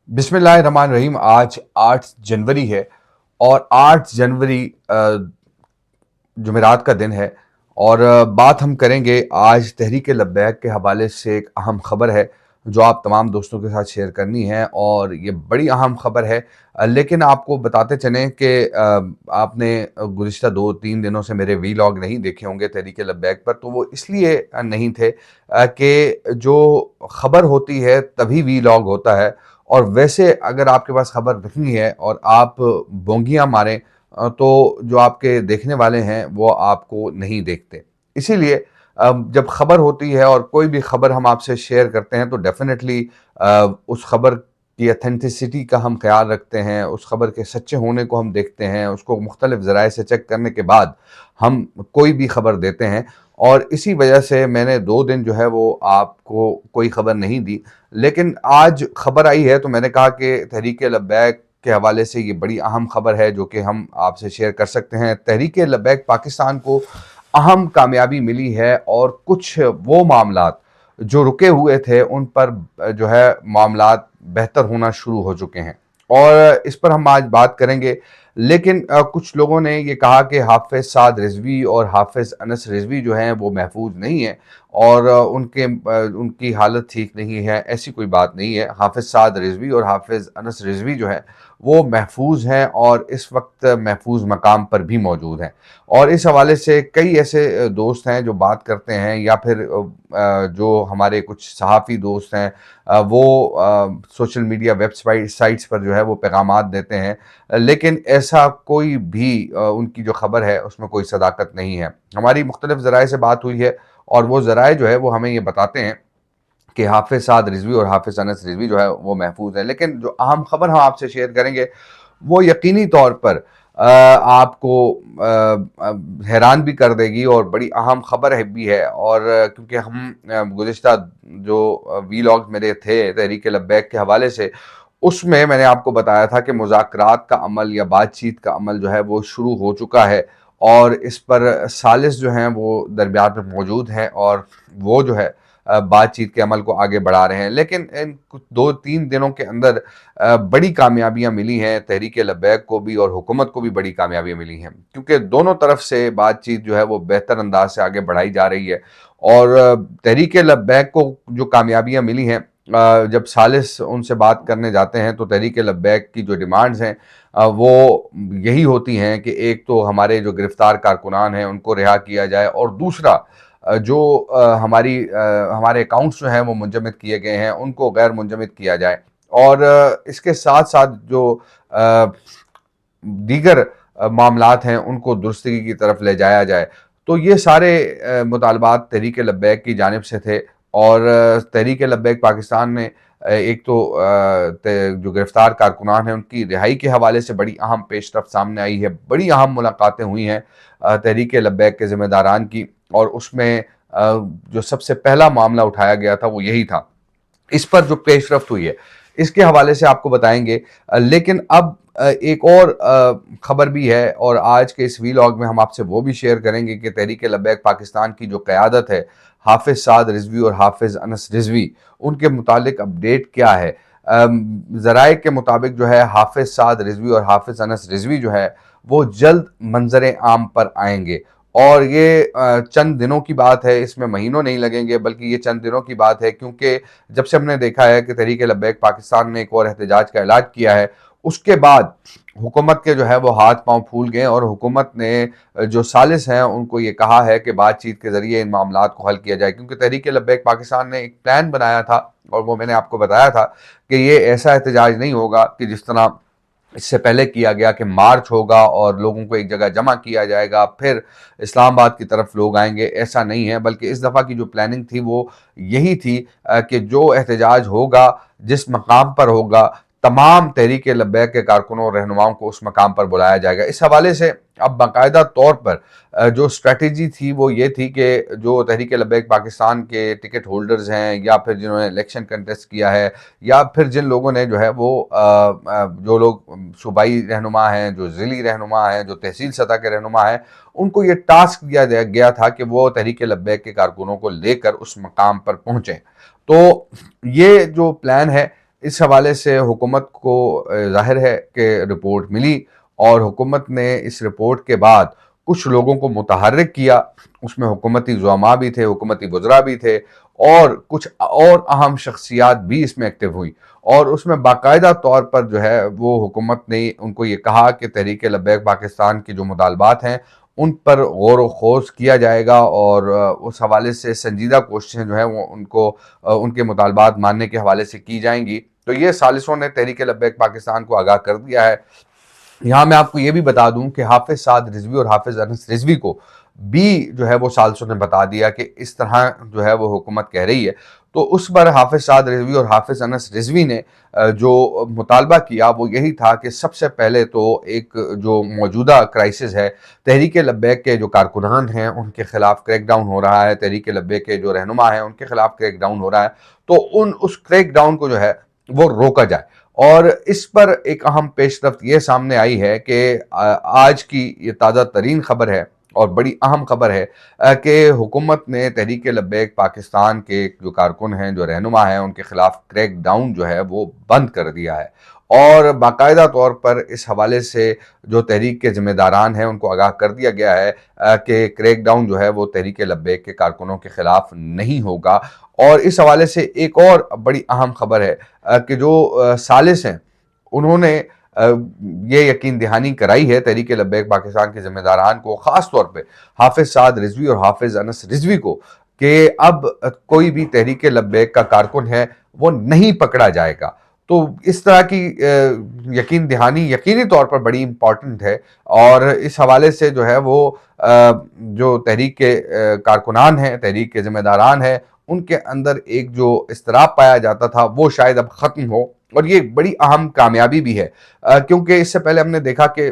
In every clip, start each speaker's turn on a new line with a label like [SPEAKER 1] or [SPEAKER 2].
[SPEAKER 1] बिस्मिल्लाहिर्रहमानिर्रहीम। आज 8 जनवरी है और 8 जनवरी जुमेरात का दिन है। और बात हम करेंगे आज तहरीक लब्बैक के हवाले से। एक अहम खबर है जो आप तमाम दोस्तों के साथ शेयर करनी है और ये बड़ी अहम खबर है। लेकिन आपको बताते चलें कि आपने गुज़िश्ता 2-3 दिनों से मेरे वीलॉग नहीं देखे होंगे तहरीक लब्बैक पर। तो वो इसलिए नहीं थे कि जो खबर होती है तभी वीलॉग होता है, और वैसे अगर आपके पास खबर नहीं है और आप बोंगियां मारें तो जो आपके देखने वाले हैं वो आपको नहीं देखते। इसीलिए जब खबर होती है और कोई भी खबर हम आपसे शेयर करते हैं तो डेफिनेटली उस खबर की ऑथेंटिसिटी का हम ख्याल रखते हैं, उस खबर के सच्चे होने को हम देखते हैं, उसको मुख्तलिफ ज़राए से चेक करने के बाद हम कोई भी खबर देते हैं। और इसी वजह से मैंने 2 दिन जो है वो आपको कोई खबर नहीं दी। लेकिन आज खबर आई है तो मैंने कहा कि तहरीक लब्बैक के हवाले से ये बड़ी अहम खबर है जो कि हम आपसे शेयर कर सकते हैं। तहरीक लब्बैक पाकिस्तान को अहम कामयाबी मिली है और कुछ वो मामलात जो रुके हुए थे उन पर जो है मामलात बेहतर होना शुरू हो चुके हैं, और इस पर हम आज बात करेंगे। लेकिन कुछ लोगों ने ये कहा कि हाफिज़ साद रिजवी और हाफिज़ अनस रिजवी जो हैं वो महफूज नहीं है और उनकी हालत ठीक नहीं है। ऐसी कोई बात नहीं है। हाफिज़ साद रिजवी और हाफिज़ अनस रिजवी जो है वो महफूज हैं और इस वक्त महफूज मकाम पर भी मौजूद हैं। और इस हवाले से कई ऐसे दोस्त हैं जो बात करते हैं, या फिर जो हमारे कुछ सहाफ़ी दोस्त हैं वो सोशल मीडिया वेबसाइट साइट्स पर जो है वो पैगामात देते हैं। लेकिन ऐसा कोई भी उनकी जो खबर है उसमें कोई सदाकत नहीं है। हमारी मुख्तलिफ ज़राए से बात हुई है और वो ज़राए जो है वो हमें ये बताते हैं कि हाफिज़ साद रिजवी और हाफिज़ अनस रिजवी जो है वो महफूज है। लेकिन जो अहम खबर हम आपसे शेयर करेंगे वो यकीनी तौर पर आपको हैरान भी कर देगी और बड़ी अहम खबर है भी है। और क्योंकि हम गुज़िश्ता जो वीलॉग मेरे थे तहरीक लब्बैक के हवाले से, उसमें मैंने आपको बताया था कि मुज़ाकरात का अमल या बातचीत का अमल जो है वो शुरू हो चुका है और इस पर सालिस जो हैं वो दरमियान में मौजूद हैं और वो जो है बातचीत के अमल को आगे बढ़ा रहे हैं। लेकिन इन कुछ 2-3 दिनों के अंदर बड़ी कामयाबियां मिली हैं तहरीक लब्बैक को भी और हुकूमत को भी बड़ी कामयाबियां मिली हैं, क्योंकि दोनों तरफ से बातचीत जो है वो बेहतर अंदाज से आगे बढ़ाई जा रही है। और तहरीक लब्बैक को जो कामयाबियां मिली हैं, जब सालिस उनसे बात करने जाते हैं तो तहरीक लब्बैक की जो डिमांड्स हैं वो यही होती हैं कि एक तो हमारे जो गिरफ्तार कारकुनान हैं उनको रिहा किया जाए, और दूसरा जो हमारे अकाउंट्स जो हैं वो मुंजमद किए गए हैं उनको गैर मुंजमद किया जाए। और इसके साथ साथ जो दीगर मामलात हैं उनको दुरुस्तगी की तरफ ले जाया जाए। तो ये सारे मुतालबात तहरीक लब्बैक की जानिब से थे। और तहरीक लब्बैक पाकिस्तान ने एक तो जो गिरफ्तार कारकुनान हैं उनकी रिहाई के हवाले से बड़ी अहम पेशरफ्त सामने आई है। बड़ी अहम मुलाकातें हुई हैं तहरीक लब्बैक के ज़िम्मेदारान की, और उसमें जो सबसे पहला मामला उठाया गया था वो यही था। इस पर जो पेशरफ्त हुई है इसके हवाले से आपको बताएंगे। लेकिन अब एक और खबर भी है और आज के इस वीलॉग में हम आपसे वो भी शेयर करेंगे कि तहरीक लब्बैक पाकिस्तान की जो क़यादत है, हाफिज़ साद रिजवी और हाफिज़ अनस रिजवी, उनके मुतालिक अपडेट क्या है। ज़राए के मुताबिक जो है हाफिज़ साद रिजवी और हाफिज़ अनस रिजवी जो है वो जल्द मंजर आम पर आएंगे। और ये चंद दिनों की बात है, इसमें महीनों नहीं लगेंगे बल्कि ये चंद दिनों की बात है, क्योंकि जब से हमने देखा है कि तहरीक लब्बैक पाकिस्तान ने एक और एहतजाज का ऐलान किया है, उसके बाद हुकूमत के जो है वो हाथ पांव फूल गए और हुकूमत ने जो सालिस हैं उनको ये कहा है कि बातचीत के ज़रिए इन मामलात को हल किया जाए। क्योंकि तहरीक लब्बैक पाकिस्तान ने एक प्लान बनाया था और वो मैंने आपको बताया था कि ये ऐसा एहतजाज नहीं होगा कि जिस तरह इससे पहले किया गया कि मार्च होगा और लोगों को एक जगह जमा किया जाएगा, फिर इस्लामाबाद की तरफ लोग आएंगे। ऐसा नहीं है, बल्कि इस दफ़ा की जो प्लानिंग थी वो यही थी कि जो एहतजाज होगा जिस मकाम पर होगा, तमाम तहरीक लब्बैक के कारकुनों और रहनुमाओं को उस मकाम पर बुलाया जाएगा। इस हवाले से अब बाकायदा तौर पर जो स्ट्रेटजी थी वो ये थी कि जो तहरीक लब्बैक पाकिस्तान के टिकट होल्डर्स हैं, या फिर जिन्होंने इलेक्शन कंटेस्ट किया है, या फिर जिन लोगों ने जो है वो जो लोग सूबाई रहनुमा हैं, जो ज़िली रहनुमा हैं, जो तहसील सतह के रहनुमा हैं, उनको ये टास्क दिया गया था कि वो तहरीक लब्बैक के कारकुनों को लेकर उस मकाम पर पहुँचें। तो ये जो प्लान है इस हवाले से हुकूमत को ज़ाहिर है कि रिपोर्ट मिली और हुकूमत ने इस रिपोर्ट के बाद कुछ लोगों को मुतहर्रिक किया। उसमें हुकूमती ज़ुअमा भी थे, हुकूमती वज़रा भी थे और कुछ और अहम शख्सियात भी इसमें एक्टिव हुई और उसमें बाकायदा तौर पर जो है वो हुकूमत ने उनको ये कहा कि तहरीक लब्बैक पाकिस्तान के जो मुतालबात हैं उन पर गौर व खोज किया जाएगा और उस हवाले से संजीदा कोशिशें जो है वो उनको उनके मुतालबात मानने के हवाले से की जाएंगी। तो ये सालिसों ने तहरीक लब्बैक पाकिस्तान को आगाह कर दिया है। यहाँ मैं आपको ये भी बता दूं कि हाफिज साद रिजवी और हाफिज अनस रिजवी को भी जो है वो सालिसों ने बता दिया कि इस तरह जो है वो हुकूमत कह रही है। तो उस पर हाफिज साद रिजवी और हाफिज अनस रिजवी ने जो मुतालबा किया वो यही था कि सबसे पहले तो एक जो मौजूदा क्राइसिस है, तहरीक लब्बैक के जो कारकुनान हैं उनके खिलाफ क्रैक डाउन हो रहा है, तहरीक लब्बैक के जो रहनुमा हैं उनके खिलाफ क्रैक डाउन हो रहा है, तो उस क्रैक डाउन को जो है वो रोका जाए। और इस पर एक अहम पेशरफ्त ये सामने आई है कि आज की ये ताज़ा तरीन खबर है और बड़ी अहम खबर है कि हुकूमत ने तहरीक लब्बैक पाकिस्तान के जो कारकुन हैं, जो रहनुमा हैं, उनके खिलाफ क्रैक डाउन जो है वो बंद कर दिया है और बाकायदा तौर पर इस हवाले से जो तहरीक के ज़िम्मेदारान हैं उनको आगाह कर दिया गया है कि क्रैक डाउन जो है वो तहरीक लब्बैक के कारकुनों के खिलाफ नहीं होगा। और इस हवाले से एक और बड़ी अहम खबर है कि जो सालिस हैं उन्होंने ये यकीन दहानी कराई है तहरीक लब्बैक पाकिस्तान के ज़िम्मेदारान को, ख़ास तौर पे हाफिज साद रिजवी और हाफिज अनस रिजवी को, कि अब कोई भी तहरीक लब्बैक का कारकुन है वो नहीं पकड़ा जाएगा। तो इस तरह की यकीन दहानी यकीनी तौर पर बड़ी इंपॉर्टेंट है और इस हवाले से जो है वो जो तहरीक के कारकुनान हैं, तहरीक के ज़िम्मेदारान हैं, उनके अंदर एक जो इस्तराब पाया जाता था वो शायद अब ख़त्म हो और ये बड़ी अहम कामयाबी भी है क्योंकि इससे पहले हमने देखा कि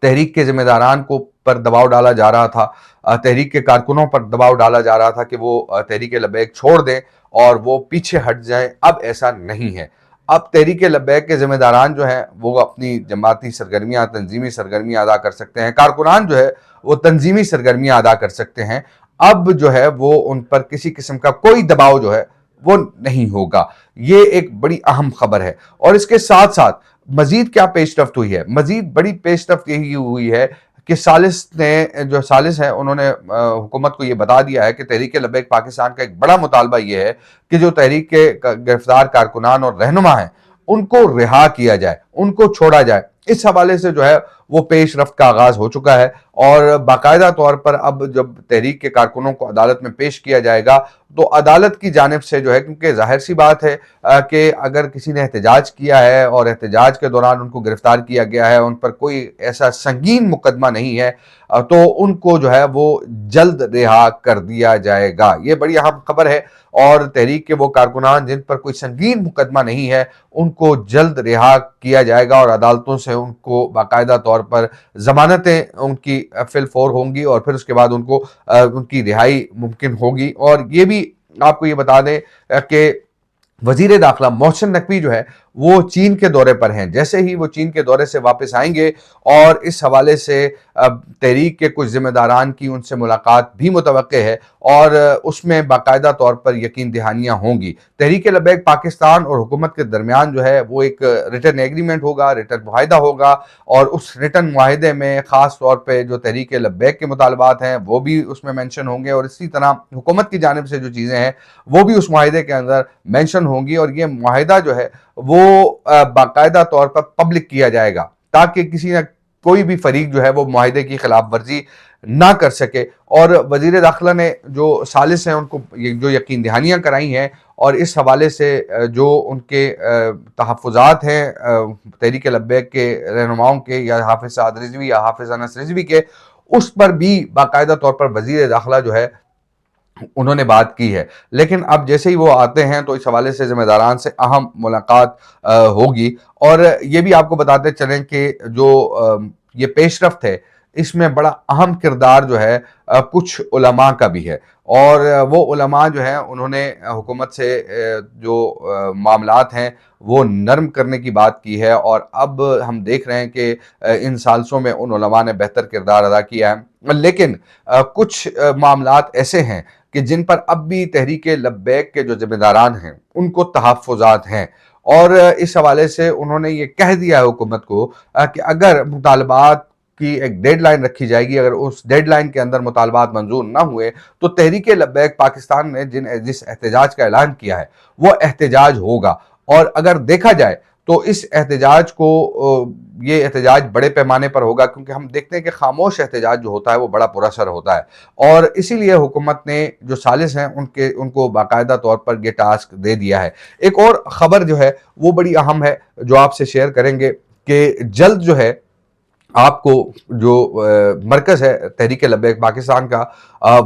[SPEAKER 1] तहरीक के ज़िम्मेदारान को पर दबाव डाला जा रहा था, तहरीक के कारकुनों पर दबाव डाला जा रहा था कि वो तहरीक लब्बैक छोड़ दें और वो पीछे हट जाएं। अब ऐसा नहीं है। अब तहरीक लब्बैक के ज़िम्मेदारान जो हैं वो अपनी जमाती सरगर्मियाँ, तंजीमी सरगर्मियाँ अदा कर सकते हैं, कारकुनान जो है वो तंजीमी सरगर्मियाँ अदा कर सकते हैं। अब जो है वो उन पर किसी किस्म का कोई दबाव जो है वो नहीं होगा। ये एक बड़ी अहम खबर है और इसके साथ साथ मजीद क्या पेशरफ्त हुई है, मजीद बड़ी पेशरफ्त यही हुई है कि सालिस ने जो सालिस है उन्होंने हुकूमत को ये बता दिया है कि तहरीक लब्बैक पाकिस्तान का एक बड़ा मुतालबा ये है कि जो तहरीक के गिरफ्तार कारकुनान और रहनुमा हैं उनको रिहा किया जाए, उनको छोड़ा जाए। इस हवाले से जो है वो पेशरफ्त का आगाज हो चुका है और बाकायदा तौर पर अब जब तहरीक के कारकुनों को अदालत में पेश किया जाएगा तो अदालत की जानिब से जो है, क्योंकि जाहिर सी बात है कि अगर किसी ने एहतजाज किया है और एहतजाज के दौरान उनको गिरफ्तार किया गया है, उन पर कोई ऐसा संगीन मुकदमा नहीं है, तो उनको जो है वो जल्द रिहा कर दिया जाएगा। ये बड़ी अहम खबर है और तहरीक के वो कारकुनान जिन पर कोई संगीन मुकदमा नहीं है उनको जल्द रिहा किया जाएगा और अदालतों से उनको बाकायदा तौर पर जमानतें उनकी फिल फौर होंगी और फिर उसके बाद उनको उनकी रिहाई मुमकिन होगी। और ये भी आपको ये बता दें कि वजीर दाखिला मोहसिन नकवी जो है वो चीन के दौरे पर हैं। जैसे ही वो चीन के दौरे से वापस आएंगे और इस हवाले से तहरीक के कुछ जिम्मेदारान की उनसे मुलाकात भी मुतवक्के है और उसमें बाकायदा तौर पर यकीन दहानियाँ होंगी। तहरीक लब्बैक पाकिस्तान और हुकूमत के दरमियान जो है वो एक रिटर्न एग्रीमेंट होगा, रिटर्न मुआहिदा होगा और उस रिटर्न मुआहिदे में ख़ास तौर पर जो तहरीक लब्बैक के मुतालबात हैं वो भी उसमें मैंशन होंगे और इसी तरह हुकूमत की जानिब से जो चीज़ें हैं वो भी उस मुआहिदे के अंदर मैंशन होंगी और ये मुआहिदा जो है वो बाकायदा तौर पर पब्लिक किया जाएगा ताकि किसी न कोई भी फरीक जो है वो मुआहिदे की खिलाफ वर्जी ना कर सके। और वजीर दाखिला ने जो सालिस हैं उनको जो यकीन दहानियाँ कराई हैं और इस हवाले से जो उनके तहफ़्फ़ुज़ात हैं तहरीक लब्बैक के रहनुमाओं के या हाफिज साद रिजवी या हाफिज अनस रिजवी के, उस पर भी बाकायदा तौर पर वजीर दाखिला जो है उन्होंने बात की है। लेकिन अब जैसे ही वो आते हैं तो इस हवाले से ज़िम्मेदारान से अहम मुलाकात होगी। और ये भी आपको बताते चलें कि जो ये पेशरफ्त है इसमें बड़ा अहम किरदार जो है कुछ उलमा का भी है और वो उलमा जो हैं उन्होंने हुकूमत से जो मामलात हैं वो नरम करने की बात की है और अब हम देख रहे हैं कि इन सालसों में उन उलमा ने बेहतर किरदार अदा किया है। लेकिन कुछ मामलात ऐसे हैं कि जिन पर अब भी तहरीक लब्बैक के जो जिम्मेदारान हैं उनको तहफ़्फ़ुज़ात हैं اور اس حوالے سے انہوں نے یہ کہہ دیا ہے حکومت کو کہ اگر مطالبات کی ایک ڈیڈ لائن رکھی جائے گی، اگر اس ڈیڈ لائن کے اندر مطالبات منظور نہ ہوئے تو تحریک لبیک پاکستان نے جس احتجاج کا اعلان کیا ہے وہ احتجاج ہوگا۔ اور اگر دیکھا جائے تو اس احتجاج کو یہ احتجاج بڑے پیمانے پر ہوگا، کیونکہ ہم دیکھتے ہیں کہ خاموش احتجاج جو ہوتا ہے وہ بڑا پر اثر ہوتا ہے، اور اسی لیے حکومت نے جو سالس ہیں ان کو باقاعدہ طور پر یہ ٹاسک دے دیا ہے۔ ایک اور خبر جو ہے وہ بڑی اہم ہے جو آپ سے شیئر کریں گے کہ جلد جو ہے آپ کو جو مرکز ہے تحریک لبیک پاکستان کا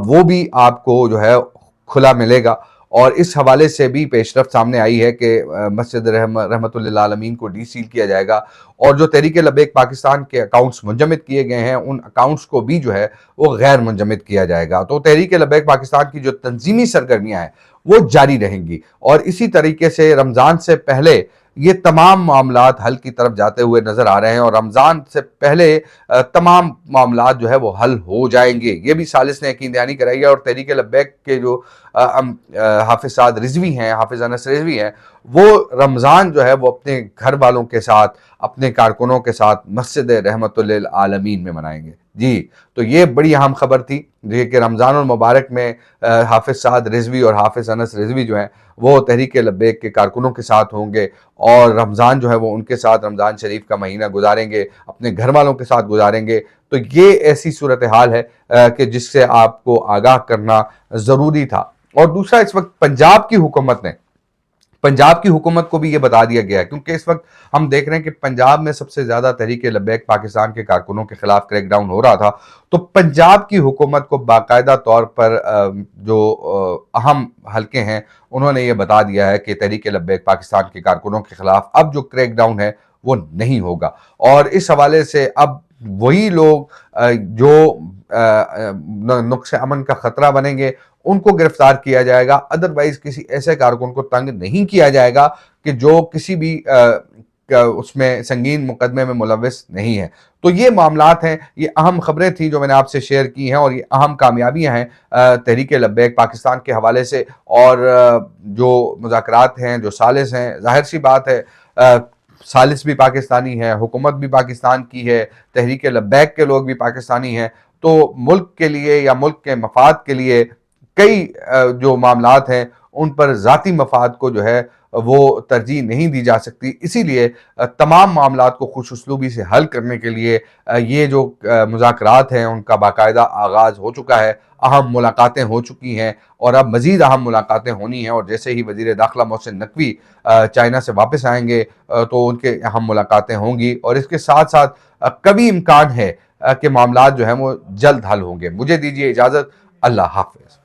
[SPEAKER 1] وہ بھی آپ کو جو ہے کھلا ملے گا، اور اس حوالے سے بھی پیش رفت سامنے آئی ہے کہ مسجد رحمت للعالمین کو ڈی سیل کیا جائے گا، اور جو تحریک لبیک پاکستان کے اکاؤنٹس منجمد کیے گئے ہیں ان اکاؤنٹس کو بھی جو ہے وہ غیر منجمد کیا جائے گا۔ تو تحریک لبیک پاکستان کی جو تنظیمی سرگرمیاں ہیں وہ جاری رہیں گی، اور اسی طریقے سے رمضان سے پہلے یہ تمام معاملات حل کی طرف جاتے ہوئے نظر آ رہے ہیں، اور رمضان سے پہلے تمام معاملات جو ہے وہ حل ہو جائیں گے، یہ بھی سالس نے یقین دہانی کرائی ہے۔ اور تحریک لبیک کے جو حافظ سعد رضوی ہیں، حافظ انس رضوی ہیں، وہ رمضان جو ہے وہ اپنے گھر والوں کے ساتھ، اپنے کارکنوں کے ساتھ مسجد رحمت للعالمین میں منائیں گے۔ جی، تو یہ بڑی اہم خبر تھی کہ رمضان المبارک میں حافظ سعد رضوی اور حافظ انس رضوی جو ہیں وہ تحریک لبیک کے کارکنوں کے ساتھ ہوں گے، اور رمضان جو ہے وہ ان کے ساتھ رمضان شریف کا مہینہ گزاریں گے، اپنے گھر والوں کے ساتھ گزاریں گے۔ تو یہ ایسی صورتحال ہے کہ جس سے آپ کو آگاہ کرنا ضروری تھا۔ اور دوسرا، اس وقت پنجاب کی حکومت کو بھی یہ بتا دیا گیا ہے، کیونکہ اس وقت ہم دیکھ رہے ہیں کہ پنجاب میں سب سے زیادہ تحریک لبیک پاکستان کے کارکنوں کے خلاف کریک ڈاؤن ہو رہا تھا، تو پنجاب کی حکومت کو باقاعدہ طور پر جو اہم حلقے ہیں انہوں نے یہ بتا دیا ہے کہ تحریک لبیک پاکستان کے کارکنوں کے خلاف اب جو کریک ڈاؤن ہے وہ نہیں ہوگا، اور اس حوالے سے اب وہی لوگ جو نقص امن کا خطرہ بنیں گے ان کو گرفتار کیا جائے گا، ادروائز کسی ایسے کارکن کو تنگ نہیں کیا جائے گا کہ جو کسی بھی اس میں سنگین مقدمے میں ملوث نہیں ہے۔ تو یہ معاملات ہیں، یہ اہم خبریں تھیں جو میں نے آپ سے شیئر کی ہیں، اور یہ اہم کامیابیاں ہیں تحریک لبیک پاکستان کے حوالے سے، اور جو مذاکرات ہیں، جو سالس ہیں، ظاہر سی بات ہے سالس بھی پاکستانی ہے، حکومت بھی پاکستان کی ہے، تحریک لبیک کے لوگ بھی پاکستانی ہیں، تو ملک کے لیے یا ملک کے مفاد کے لیے کئی جو معاملات ہیں ان پر ذاتی مفاد کو جو ہے وہ ترجیح نہیں دی جا سکتی، اسی لیے تمام معاملات کو خوش اسلوبی سے حل کرنے کے لیے یہ جو مذاکرات ہیں ان کا باقاعدہ آغاز ہو چکا ہے، اہم ملاقاتیں ہو چکی ہیں، اور اب مزید اہم ملاقاتیں ہونی ہیں، اور جیسے ہی وزیر داخلہ محسن نقوی چائنا سے واپس آئیں گے تو ان کے اہم ملاقاتیں ہوں گی، اور اس کے ساتھ ساتھ کبھی امکان ہے کہ معاملات جو ہیں وہ جلد حل ہوں گے۔ مجھے دیجیے اجازت، اللہ حافظ۔